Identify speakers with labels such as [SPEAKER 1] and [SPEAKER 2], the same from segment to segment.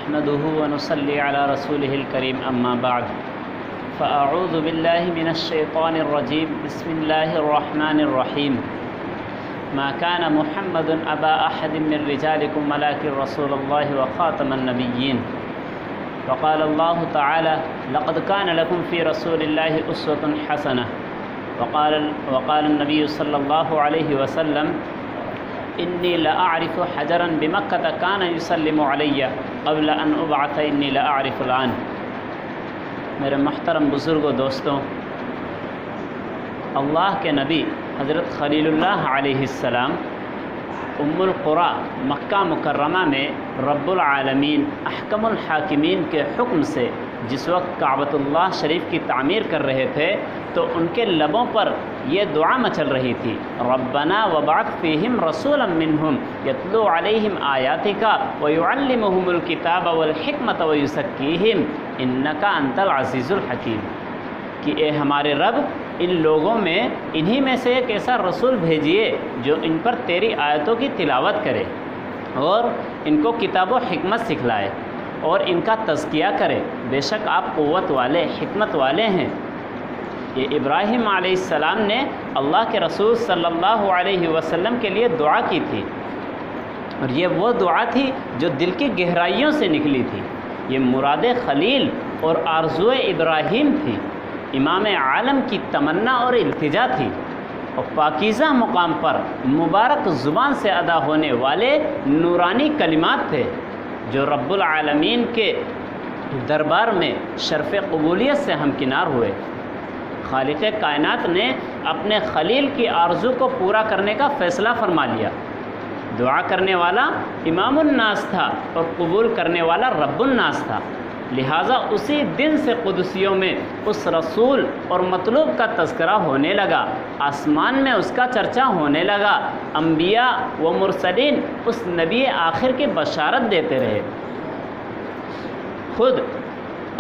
[SPEAKER 1] نحمده ونصلي على رسوله الكريم أما بعد فأعوذ بالله من الشيطان الرجيم بسم الله الرحمن الرحيم ما كان محمد أبا أحد من رجالكم ولكن رسول الله وخاتم النبيين وقال الله تعالى لقد كان لكم في رسول الله أسوة حسنة وقال النبي صلى الله عليه وسلم إني لأعرف حجرا بمكة كان يسلم علي قبل أن أبعث إني لأعرف الآن۔ میرے محترم بزرگوں دوستوں، اللہ کے نبی حضرت خلیل اللہ علیہ السلام ام القریٰ مکہ مکرمہ میں رب العالمین احکم الحاکمین کے حکم سے جس وقت کعبۃ اللہ شریف کی تعمیر کر رہے تھے تو ان کے لبوں پر یہ دعا مچل رہی تھی، ربنا وبعث فیہم رسولا منہم یتلو علیہم آیاتک ویعلمہم الکتاب والحکمت ویزکیہم انک انت العزیز الحکیم، کہ اے ہمارے رب ان لوگوں میں انہی میں سے ایک ایسا رسول بھیجیے جو ان پر تیری آیتوں کی تلاوت کرے اور ان کو کتاب و حکمت سکھلائے اور ان کا تزکیہ کرے، بے شک آپ قوت والے حکمت والے ہیں۔ یہ ابراہیم علیہ السلام نے اللہ کے رسول صلی اللہ علیہ وسلم کے لیے دعا کی تھی، اور یہ وہ دعا تھی جو دل کی گہرائیوں سے نکلی تھی، یہ مراد خلیل اور آرزو ابراہیم تھی، امام عالم کی تمنا اور التجا تھی، اور پاکیزہ مقام پر مبارک زبان سے ادا ہونے والے نورانی کلمات تھے جو رب العالمین کے دربار میں شرف قبولیت سے ہمکنار ہوئے۔ خالق کائنات نے اپنے خلیل کی آرزو کو پورا کرنے کا فیصلہ فرما لیا۔ دعا کرنے والا امام الناس تھا اور قبول کرنے والا رب الناس تھا، لہٰذا اسی دن سے قدسیوں میں اس رسول اور مطلوب کا تذکرہ ہونے لگا، آسمان میں اس کا چرچا ہونے لگا، انبیاء و مرسلین اس نبی آخر کی بشارت دیتے رہے۔ خود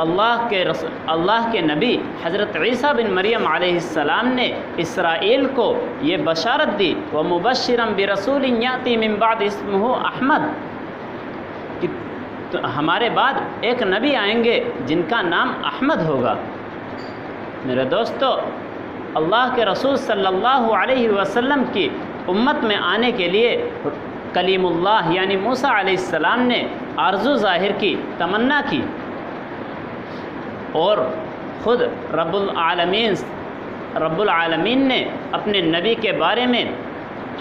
[SPEAKER 1] اللہ کے نبی حضرت عیسیٰ بن مریم علیہ السلام نے اسرائیل کو یہ بشارت دی وَمُبَشِّرًا بِرَسُولٍ يَأْتِي مِن بَعْدِ اسْمُهُ احمد، کہ ہمارے بعد ایک نبی آئیں گے جن کا نام احمد ہوگا۔ میرے دوستو، اللہ کے رسول صلی اللہ علیہ وسلم کی امت میں آنے کے لیے کلیم اللہ یعنی موسیٰ علیہ السلام نے آرزو ظاہر کی، تمنا کی، اور خود رب العالمین نے اپنے نبی کے بارے میں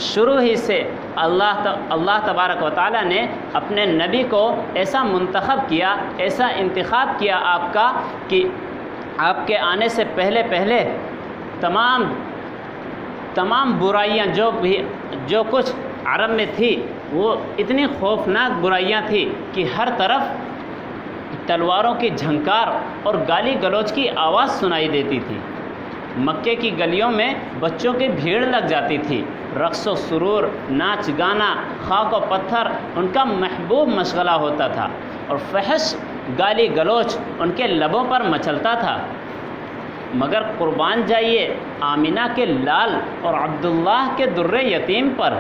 [SPEAKER 1] شروع ہی سے اللہ تبارک و تعالیٰ نے اپنے نبی کو ایسا منتخب کیا، ایسا انتخاب کیا آپ کا، کہ آپ کے آنے سے پہلے تمام برائیاں جو کچھ عرب میں تھی وہ اتنی خوفناک برائیاں تھیں کہ ہر طرف تلواروں کی جھنکار اور گالی گلوچ کی آواز سنائی دیتی تھی۔ مکے کی گلیوں میں بچوں کی بھیڑ لگ جاتی تھی، رقص و سرور، ناچ گانا، خاک و پتھر ان کا محبوب مشغلہ ہوتا تھا، اور فحش گالی گلوچ ان کے لبوں پر مچلتا تھا۔ مگر قربان جائیے آمینہ کے لال اور عبداللہ کے در یتیم پر،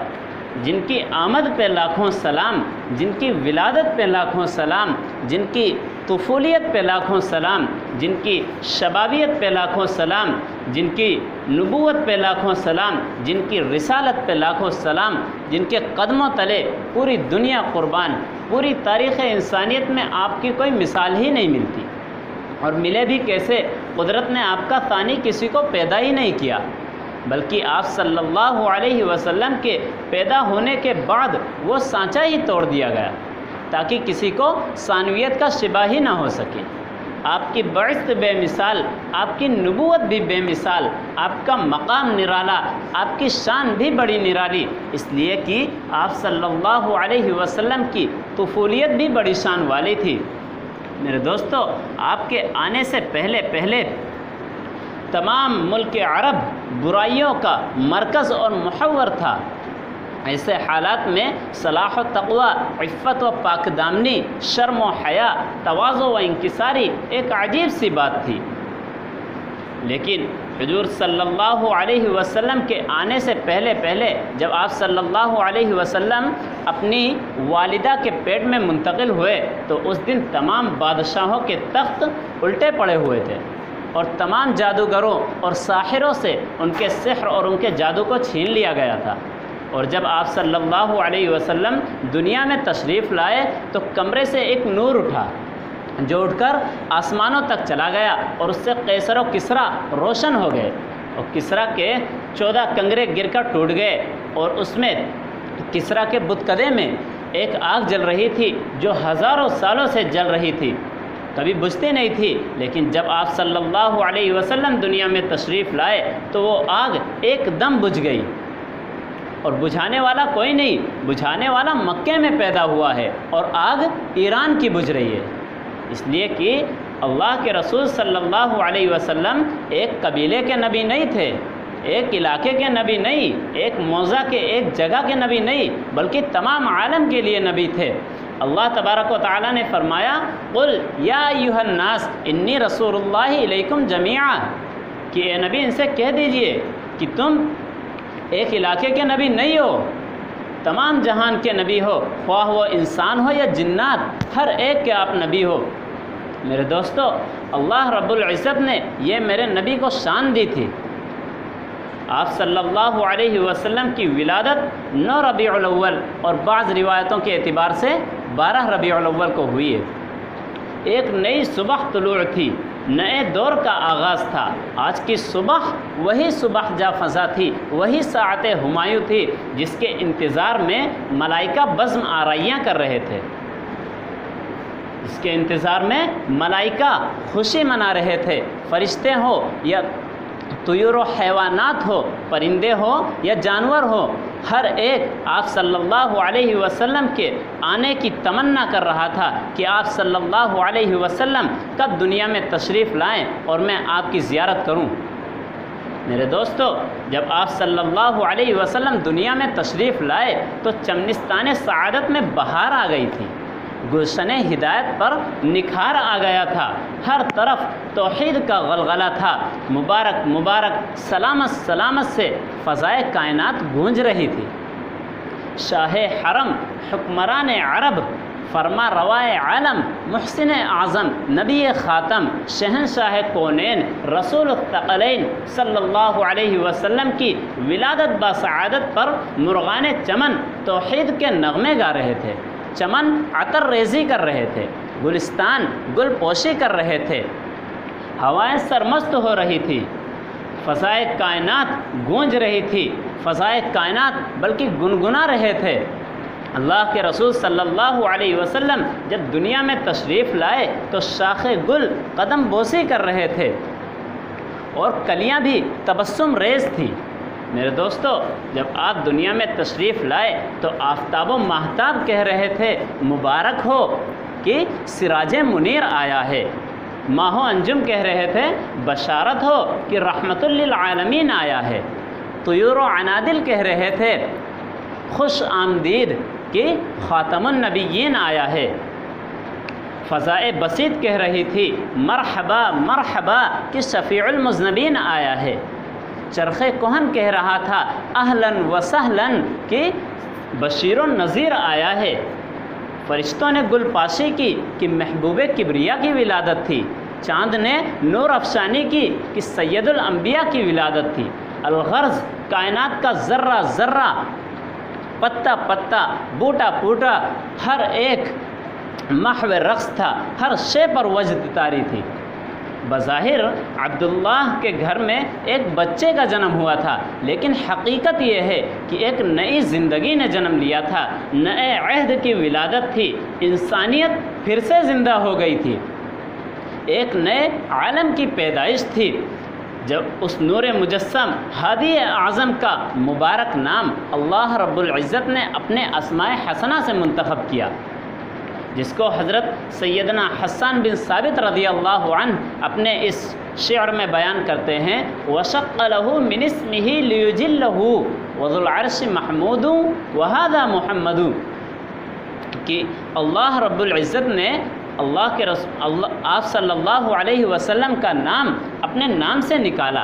[SPEAKER 1] جن کی آمد پہ لاکھوں سلام، جن کی ولادت پہ لاکھوں سلام، جن کی طفولیت پہ لاکھوں سلام، جن کی شبابیت پہ لاکھوں سلام، جن کی نبوت پہ لاکھوں سلام، جن کی رسالت پہ لاکھوں سلام، جن کے قدموں تلے پوری دنیا قربان، پوری تاریخ انسانیت میں آپ کی کوئی مثال ہی نہیں ملتی، اور ملے بھی کیسے؟ قدرت نے آپ کا ثانی کسی کو پیدا ہی نہیں کیا، بلکہ آپ صلی اللہ علیہ وسلم کے پیدا ہونے کے بعد وہ سانچہ ہی توڑ دیا گیا تاکہ کسی کو ثانویت کا شبہ ہی نہ ہو سکے۔ آپ کی بعثت بے مثال، آپ کی نبوت بھی بے مثال، آپ کا مقام نرالا، آپ کی شان بھی بڑی نرالی، اس لیے کہ آپ صلی اللہ علیہ وسلم کی طفولیت بھی بڑی شان والی تھی۔ میرے دوستو، آپ کے آنے سے پہلے تمام ملک عرب برائیوں کا مرکز اور محور تھا۔ ایسے حالات میں صلاح و تقوی، عفت و پاک دامنی، شرم و حیا، تواضع و انکساری ایک عجیب سی بات تھی، لیکن حضور صلی اللہ علیہ وسلم کے آنے سے پہلے جب آپ صلی اللہ علیہ وسلم اپنی والدہ کے پیٹ میں منتقل ہوئے تو اس دن تمام بادشاہوں کے تخت الٹے پڑے ہوئے تھے اور تمام جادوگروں اور ساحروں سے ان کے سحر اور ان کے جادو کو چھین لیا گیا تھا۔ اور جب آپ صلی اللہ علیہ وسلم دنیا میں تشریف لائے تو کمرے سے ایک نور اٹھا جو اٹھ کر آسمانوں تک چلا گیا اور اس سے قیصر و کسریٰ روشن ہو گئے اور کسریٰ کے 14 کنگرے گر کر ٹوٹ گئے اور اس میں کسریٰ کے بتکدے میں ایک آگ جل رہی تھی جو ہزاروں سالوں سے جل رہی تھی، کبھی بجھتی نہیں تھی، لیکن جب آپ صلی اللہ علیہ وسلم دنیا میں تشریف لائے تو وہ آگ ایک دم بجھ گئی اور بجھانے والا کوئی نہیں، بجھانے والا مکے میں پیدا ہوا ہے اور آگ ایران کی بجھ رہی ہے، اس لیے کہ اللہ کے رسول صلی اللہ علیہ وسلم ایک قبیلے کے نبی نہیں تھے، ایک علاقے کے نبی نہیں، ایک موضع کے ایک جگہ کے نبی نہیں، بلکہ تمام عالم کے لیے نبی تھے۔ اللہ تبارک و تعالیٰ نے فرمایا قل یا ایھا الناس انی رسول اللہ الیکم جمیعا، کہ اے نبی ان سے کہہ دیجئے کہ تم ایک علاقے کے نبی نہیں ہو، تمام جہان کے نبی ہو، خواہ وہ انسان ہو یا جنات، ہر ایک کے آپ نبی ہو۔ میرے دوستو، اللہ رب العزت نے یہ میرے نبی کو شان دی تھی۔ آپ صلی اللہ علیہ وسلم کی ولادت 9 ربیع الاول اور بعض روایتوں کے اعتبار سے 12 ربیع الاول کو ہوئی ہے۔ ایک نئی صبح طلوع تھی، نئے دور کا آغاز تھا۔ آج کی صبح وہی صبح جا فضا تھی، وہی ساعت ہمایوں تھی جس کے انتظار میں ملائکہ بزم آرائیاں کر رہے تھے، جس کے انتظار میں ملائکہ خوشی منا رہے تھے، فرشتے ہو یا طیور و حیوانات ہو، پرندے ہو یا جانور ہو، ہر ایک آپ صلی اللہ علیہ وسلم کے آنے کی تمنا کر رہا تھا کہ آپ صلی اللہ علیہ وسلم کب دنیا میں تشریف لائیں اور میں آپ کی زیارت کروں۔ میرے دوستو، جب آپ صلی اللہ علیہ وسلم دنیا میں تشریف لائے تو چمنستان سعادت میں بہار آ گئی تھی، گلشن ہدایت پر نکھار آ گیا تھا، ہر طرف توحید کا غلغلہ تھا، مبارک مبارک سلامت سلامت سے فضائے کائنات گونج رہی تھی۔ شاہ حرم، حکمران عرب، فرما روائے عالم، محسن اعظم، نبی خاتم، شہنشاہ کونین، رسول الثقلین صلی اللہ علیہ وسلم کی ولادت باسعادت پر مرغان چمن توحید کے نغمے گا رہے تھے، چمن عطر ریزی کر رہے تھے، گلستان گل پوشی کر رہے تھے، ہوائیں سرمست ہو رہی تھی، فضائے کائنات گونج رہی تھی، فضائے کائنات بلکہ گنگنا رہے تھے۔ اللہ کے رسول صلی اللہ علیہ وسلم جب دنیا میں تشریف لائے تو شاخ گل قدم بوسی کر رہے تھے اور کلیاں بھی تبسم ریز تھیں۔ میرے دوستو، جب آپ دنیا میں تشریف لائے تو آفتاب و ماہتاب کہہ رہے تھے مبارک ہو کہ سراج منیر آیا ہے، ماہ و انجم کہہ رہے تھے بشارت ہو کہ رحمت للعالمین آیا ہے، طیور و عنادل کہہ رہے تھے خوش آمدید کہ خاتم النبیین آیا ہے، فضائے بسیط کہہ رہی تھی مرحبا مرحبا کہ شفیع المذنبین آیا ہے، چرخ کہن کہہ رہا تھا اہلاً و سہلاً کہ بشیر و نذیر آیا ہے، فرشتوں نے گل پاشی کی کہ محبوب کبریا کی ولادت تھی، چاند نے نور افشانی کی کہ سید الانبیاء کی ولادت تھی، الغرض کائنات کا ذرہ ذرہ، پتا پتا، بوٹا پوٹا، ہر ایک محو رقص تھا، ہر شے پر وجد طاری تھی۔ بظاہر عبداللہ کے گھر میں ایک بچے کا جنم ہوا تھا، لیکن حقیقت یہ ہے کہ ایک نئی زندگی نے جنم لیا تھا، نئے عہد کی ولادت تھی، انسانیت پھر سے زندہ ہو گئی تھی، ایک نئے عالم کی پیدائش تھی۔ جب اس نور مجسم ہادی اعظم کا مبارک نام اللہ رب العزت نے اپنے اسماء حسنہ سے منتخب کیا، جس کو حضرت سیدنا حسان بن ثابت رضی اللہ عنہ اپنے اس شعر میں بیان کرتے ہیں وَشَقَّ لَهُ مِنِ اسْمِهِ لِيُجِلَّهُ وَذُو الْعَرْشِ مَحْمُودٌ وَهَذَا مُحَمَّدٌ، کہ اللہ رب العزت نے اللہ کے آپ صلی اللہ علیہ وسلم کا نام اپنے نام سے نکالا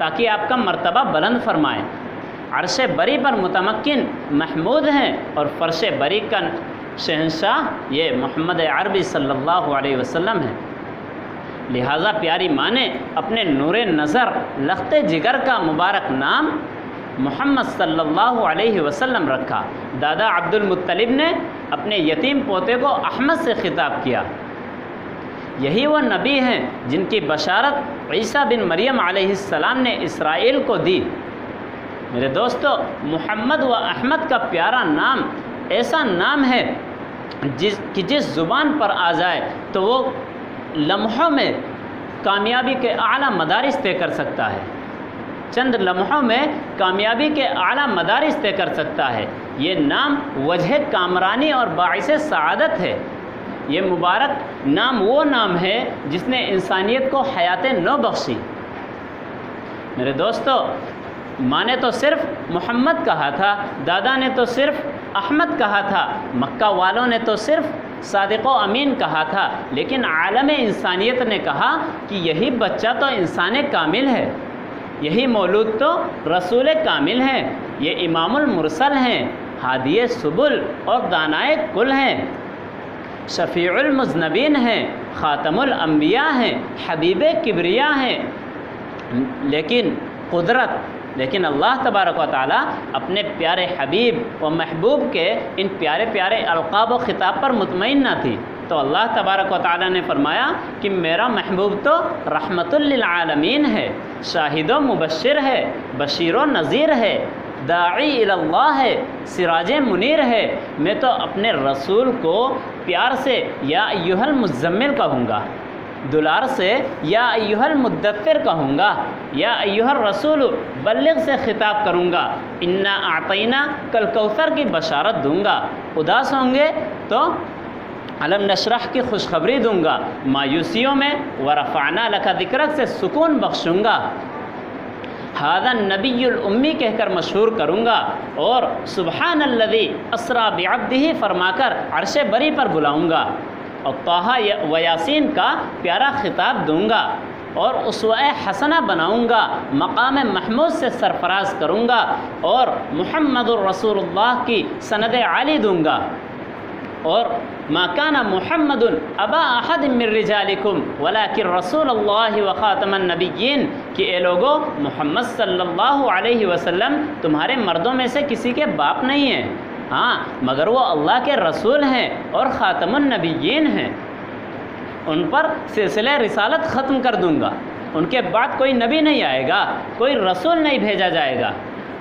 [SPEAKER 1] تاکہ آپ کا مرتبہ بلند فرمائیں۔ عرش بری پر متمکن محمود ہیں اور فرش بری کا شہنشاہ یہ محمد عربی صلی اللہ علیہ وسلم ہے۔ لہٰذا پیاری ماں نے اپنے نور نظر لخت جگر کا مبارک نام محمد صلی اللہ علیہ وسلم رکھا۔ دادا عبد المطلب نے اپنے یتیم پوتے کو احمد سے خطاب کیا۔ یہی وہ نبی ہیں جن کی بشارت عیسیٰ بن مریم علیہ السلام نے اسرائیل کو دی۔ میرے دوستو، محمد و احمد کا پیارا نام ایسا نام ہے جس زبان پر آ جائے تو وہ لمحوں میں کامیابی کے اعلیٰ مدارج طے کر سکتا ہے، چند لمحوں میں کامیابی کے اعلیٰ مدارج طے کر سکتا ہے۔ یہ نام وجہ کامرانی اور باعث سعادت ہے۔ یہ مبارک نام وہ نام ہے جس نے انسانیت کو حیات نو بخشی۔ میرے دوستو، ماں نے تو صرف محمد کہا تھا، دادا نے تو صرف احمد کہا تھا، مکہ والوں نے تو صرف صادق و امین کہا تھا، لیکن عالم انسانیت نے کہا کہ یہی بچہ تو انسان کامل ہے، یہی مولود تو رسول کامل ہے، یہ امام المرسل ہیں، ہادی سبل اور دانائے کل ہیں، شفیع المذنبین ہیں، خاتم الانبیاء ہیں، حبیب کبریا ہیں۔ لیکن اللہ تبارک و تعالیٰ اپنے پیارے حبیب و محبوب کے ان پیارے پیارے القاب و خطاب پر مطمئن نہ تھی، تو اللہ تبارک و تعالیٰ نے فرمایا کہ میرا محبوب تو رحمت للعالمین ہے، شاہد و مبشر ہے، بشیر و نذیر ہے، داعی الی اللہ ہے، سراج منیر ہے۔ میں تو اپنے رسول کو پیار سے یا ایھا المزمل کہوں گا، دلار سے یا ایھا المدثر کہوں گا، یا ایھا الرسول بلغ سے خطاب کروں گا، انا اعطینا کل کوثر کی بشارت دوں گا، اداس ہوں گے تو علم نشرح کی خوشخبری دوں گا، مایوسیوں میں ورفعنا لک ذکرک سے سکون بخشوں گا، ھذا النبی الامی کہہ کر مشہور کروں گا، اور سبحان الذی اسری بعبدہ فرما کر عرش بری پر بلاؤں گا، اور طٰہٰ و یاسین کا پیارا خطاب دوں گا، اور اسوہ حسنہ بناؤں گا، مقام محمود سے سرفراز کروں گا، اور محمد الرسول اللہ کی سند عالی دوں گا، اور ما کان محمد ابا احد من رجالکم ولکن رسول اللہ وخاتم النبیین، کہ اے لوگو محمد صلی اللہ علیہ وسلم تمہارے مردوں میں سے کسی کے باپ نہیں ہیں، ہاں مگر وہ اللہ کے رسول ہیں اور خاتم النبیین ہیں۔ ان پر سلسلہ رسالت ختم کر دوں گا، ان کے بعد کوئی نبی نہیں آئے گا، کوئی رسول نہیں بھیجا جائے گا۔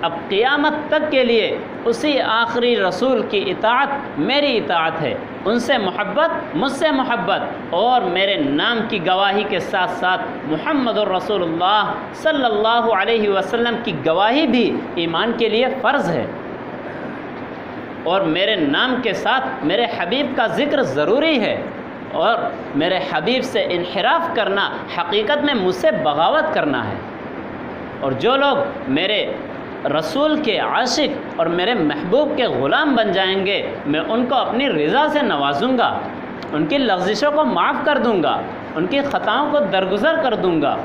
[SPEAKER 1] اب قیامت تک کے لیے اسی آخری رسول کی اطاعت میری اطاعت ہے، ان سے محبت، مجھ سے محبت، اور میرے نام کی گواہی کے ساتھ ساتھ محمد الرسول اللہ صلی اللہ علیہ وسلم کی گواہی بھی ایمان کے لیے فرض ہے، اور میرے نام کے ساتھ میرے حبیب کا ذکر ضروری ہے، اور میرے حبیب سے انحراف کرنا حقیقت میں مجھ سے بغاوت کرنا ہے۔ اور جو لوگ میرے رسول کے عاشق اور میرے محبوب کے غلام بن جائیں گے، میں ان کو اپنی رضا سے نوازوں گا، ان کی لغزشوں کو معاف کر دوں گا، ان کی خطاؤں کو درگزر کر دوں گا،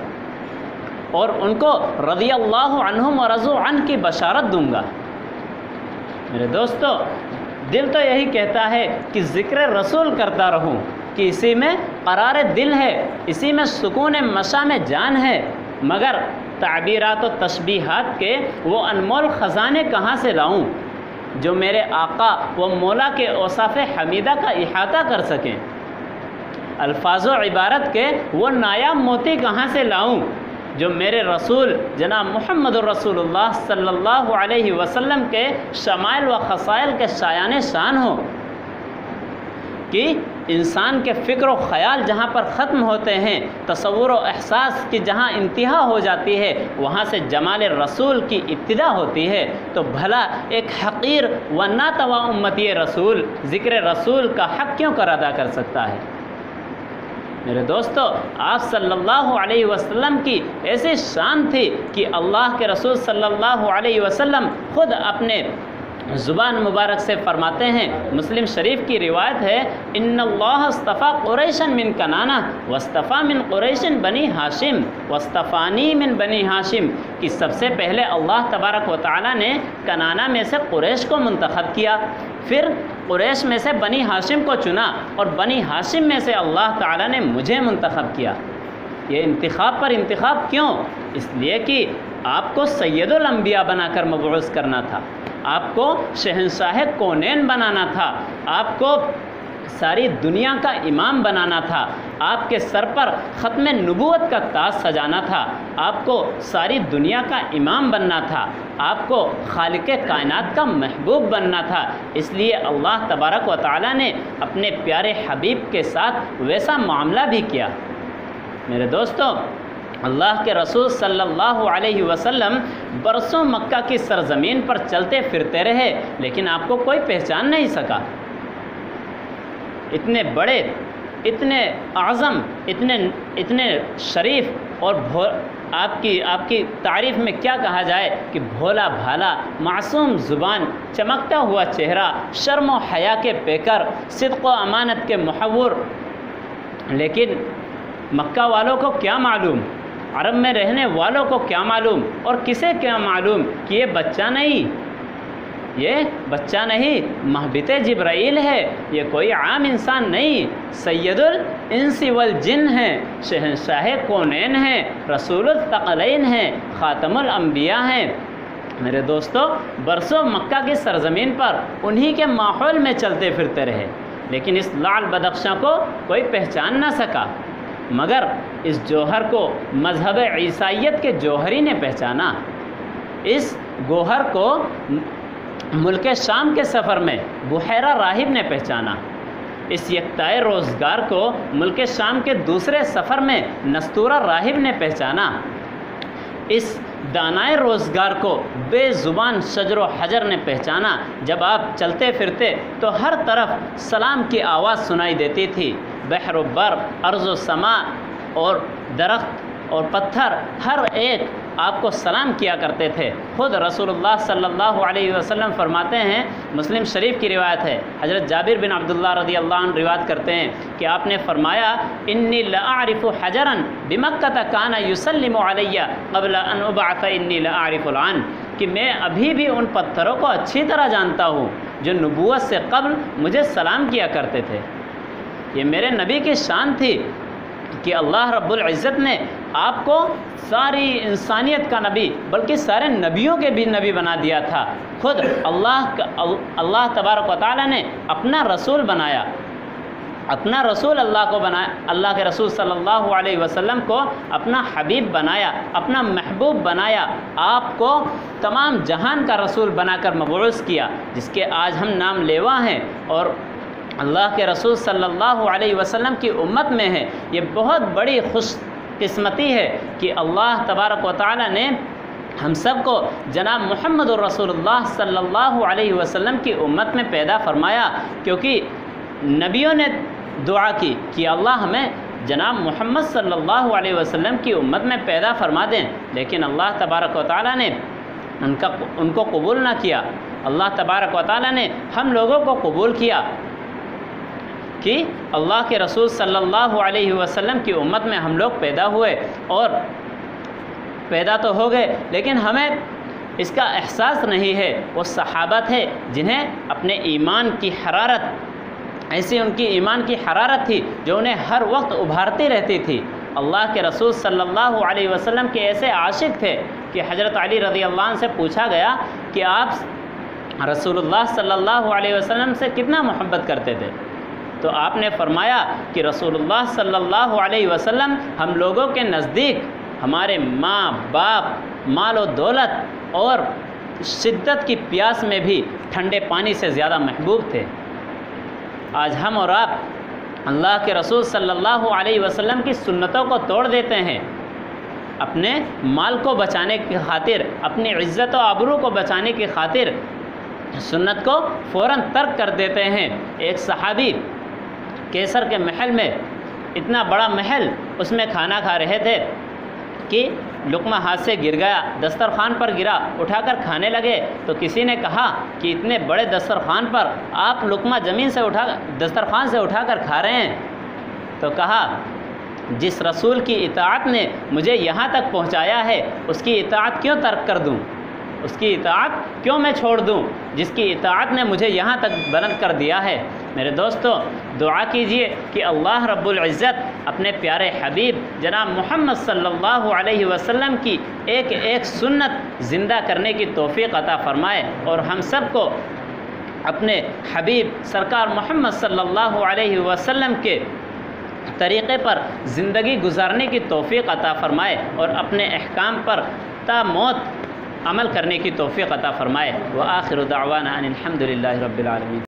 [SPEAKER 1] اور ان کو رضی اللہ عنہم ورضوا عنہ کی بشارت دوں گا۔ میرے دوستو، دل تو یہی کہتا ہے کہ ذکر رسول کرتا رہوں، کہ اسی میں قرار دل ہے، اسی میں سکون مشام جان ہے، مگر تعبیرات و تشبیہات کے وہ انمول خزانے کہاں سے لاؤں جو میرے آقا و مولا کے اوصاف حمیدہ کا احاطہ کر سکیں؟ الفاظ و عبارت کے وہ نایاب موتی کہاں سے لاؤں جو میرے رسول جناب محمد الرسول اللہ صلی اللہ علیہ وسلم کے شمائل و خصائل کے شایان شان ہو، کہ انسان کے فکر و خیال جہاں پر ختم ہوتے ہیں، تصور و احساس کی جہاں انتہا ہو جاتی ہے، وہاں سے جمال رسول کی ابتدا ہوتی ہے، تو بھلا ایک حقیر و ناتوا امتی رسول ذکر رسول کا حق کیوں کر ادا کر سکتا ہے؟ میرے دوستو، آپ صلی اللہ علیہ وسلم کی ایسی شان تھی کہ اللہ کے رسول صلی اللہ علیہ وسلم خود اپنے زبان مبارک سے فرماتے ہیں، مسلم شریف کی روایت ہے، ان اللہ اصطفیٰ قریشا من کنانہ واصطفیٰ من قریش بنی ہاشم واصطفانی من بنی ہاشم، کہ سب سے پہلے اللہ تبارک و تعالیٰ نے کنانہ میں سے قریش کو منتخب کیا، پھر قریش میں سے بنی ہاشم کو چنا، اور بنی ہاشم میں سے اللہ تعالیٰ نے مجھے منتخب کیا۔ یہ انتخاب پر انتخاب کیوں؟ اس لیے کہ آپ کو سید الانبیاء بنا کر مبعوث کرنا تھا، آپ کو شہنشاہ کونین بنانا تھا، آپ کو ساری دنیا کا امام بنانا تھا، آپ کے سر پر ختم نبوت کا تاج سجانا تھا، آپ کو ساری دنیا کا امام بننا تھا، آپ کو خالق کائنات کا محبوب بننا تھا۔ اس لیے اللہ تبارک و تعالیٰ نے اپنے پیارے حبیب کے ساتھ ویسا معاملہ بھی کیا۔ میرے دوستوں، اللہ کے رسول صلی اللہ علیہ وسلم برسوں مکہ کی سرزمین پر چلتے پھرتے رہے، لیکن آپ کو کوئی پہچان نہیں سکا۔ اتنے بڑے، اتنے اعظم، اتنے شریف، اور آپ کی تعریف میں کیا کہا جائے کہ بھولا بھالا، معصوم زبان، چمکتا ہوا چہرہ، شرم و حیا کے پیکر، صدق و امانت کے محور۔ لیکن مکہ والوں کو کیا معلوم، عرب میں رہنے والوں کو کیا معلوم، اور کسے کیا معلوم کہ یہ بچہ نہیں، مہبط جبرائیل ہے، یہ کوئی عام انسان نہیں، سید الانس والجن ہیں، شہنشاہ کونین ہیں، رسول الثقلین ہیں، خاتم الانبیاء ہیں۔ میرے دوستو، برسوں مکہ کی سرزمین پر انہی کے ماحول میں چلتے پھرتے رہے، لیکن اس لعل بدخشاں کو کوئی پہچان نہ سکا، مگر اس جوہر کو مذہب عیسائیت کے جوہری نے پہچانا، اس گوہر کو ملک شام کے سفر میں بحیرہ راہب نے پہچانا، اس یکتائے روزگار کو ملک شام کے دوسرے سفر میں نستورہ راہب نے پہچانا، اس دانائے روزگار کو بے زبان شجر و حجر نے پہچانا۔ جب آپ چلتے پھرتے تو ہر طرف سلام کی آواز سنائی دیتی تھی، بحر و بر، ارض و سما، اور درخت اور پتھر، ہر ایک آپ کو سلام کیا کرتے تھے۔ خود رسول اللہ صلی اللہ علیہ وسلم فرماتے ہیں، مسلم شریف کی روایت ہے، حضرت جابر بن عبداللہ رضی اللہ عنہ روایت کرتے ہیں کہ آپ نے فرمایا، انی لاعرف حجرا بمکہ کان یسلم علی قبل ان ابعث انی لاعرف العن، کہ میں ابھی بھی ان پتھروں کو اچھی طرح جانتا ہوں جو نبوت سے قبل مجھے سلام کیا کرتے تھے۔ یہ میرے نبی کی شان تھی کہ اللہ رب العزت نے آپ کو ساری انسانیت کا نبی، بلکہ سارے نبیوں کے بھی نبی بنا دیا تھا۔ خود اللہ تبارک و تعالیٰ نے اپنا رسول بنایا، اپنا رسول اللہ کو بنایا، اللہ کے رسول صلی اللہ علیہ وسلم کو اپنا حبیب بنایا، اپنا محبوب بنایا، آپ کو تمام جہان کا رسول بنا کر مبعوث کیا، جس کے آج ہم نام لیوا ہیں اور اللہ کے رسول صلی اللہ علیہ وسلم کی امت میں ہے۔ یہ بہت بڑی خوش قسمتی ہے کہ اللہ تبارک و تعالیٰ نے ہم سب کو جناب محمد الرسول اللہ صلی اللہ علیہ وسلم کی امت میں پیدا فرمایا، کیونکہ نبیوں نے دعا کی کہ اللہ ہمیں جناب محمد صلی اللہ علیہ وسلم کی امت میں پیدا فرما دیں، لیکن اللہ تبارک و تعالیٰ نے ان کو قبول نہ کیا۔ اللہ تبارک و تعالیٰ نے ہم لوگوں کو قبول کیا کہ اللہ کے رسول صلی اللہ علیہ وسلم کی امت میں ہم لوگ پیدا ہوئے، اور پیدا تو ہو گئے لیکن ہمیں اس کا احساس نہیں ہے۔ وہ صحابہ تھے جنہیں اپنے ایمان کی حرارت، ایسی ان کی ایمان کی حرارت تھی جو انہیں ہر وقت ابھارتی رہتی تھی۔ اللہ کے رسول صلی اللہ علیہ وسلم کے ایسے عاشق تھے کہ حضرت علی رضی اللہ عنہ سے پوچھا گیا کہ آپ رسول اللہ صلی اللہ علیہ وسلم سے کتنا محبت کرتے تھے؟ تو آپ نے فرمایا کہ رسول اللہ صلی اللہ علیہ وسلم ہم لوگوں کے نزدیک ہمارے ماں باپ، مال و دولت اور شدت کی پیاس میں بھی ٹھنڈے پانی سے زیادہ محبوب تھے۔ آج ہم اور آپ اللہ کے رسول صلی اللہ علیہ وسلم کی سنتوں کو توڑ دیتے ہیں، اپنے مال کو بچانے کی خاطر، اپنی عزت و آبرو کو بچانے کی خاطر سنت کو فوراً ترک کر دیتے ہیں۔ ایک صحابی کیسر کے محل میں، اتنا بڑا محل، اس میں کھانا کھا رہے تھے کہ لقمہ ہاتھ سے گر گیا، دسترخوان پر گرا، اٹھا کر کھانے لگے تو کسی نے کہا کہ اتنے بڑے دسترخوان پر آپ لقمہ زمین سے دسترخوان سے اٹھا کر کھا رہے ہیں؟ تو کہا جس رسول کی اطاعت نے مجھے یہاں تک پہنچایا ہے اس کی اطاعت کیوں ترک کر دوں، اس کی اطاعت کیوں میں چھوڑ دوں جس کی اطاعت نے مجھے یہاں تک بلند کر دیا ہے۔ میرے دوستو، دعا کیجئے کہ اللہ رب العزت اپنے پیارے حبیب جناب محمد صلی اللہ علیہ وسلم کی ایک ایک سنت زندہ کرنے کی توفیق عطا فرمائے اور ہم سب کو اپنے حبیب سرکار محمد صلی اللہ علیہ وسلم کے طریقے پر زندگی گزارنے کی توفیق عطا فرمائے اور اپنے احکام پر تا موت عمل کرنے کی توفیق عطا فرمائے۔ وآخر دعوانا ان الحمد للہ رب العالمین۔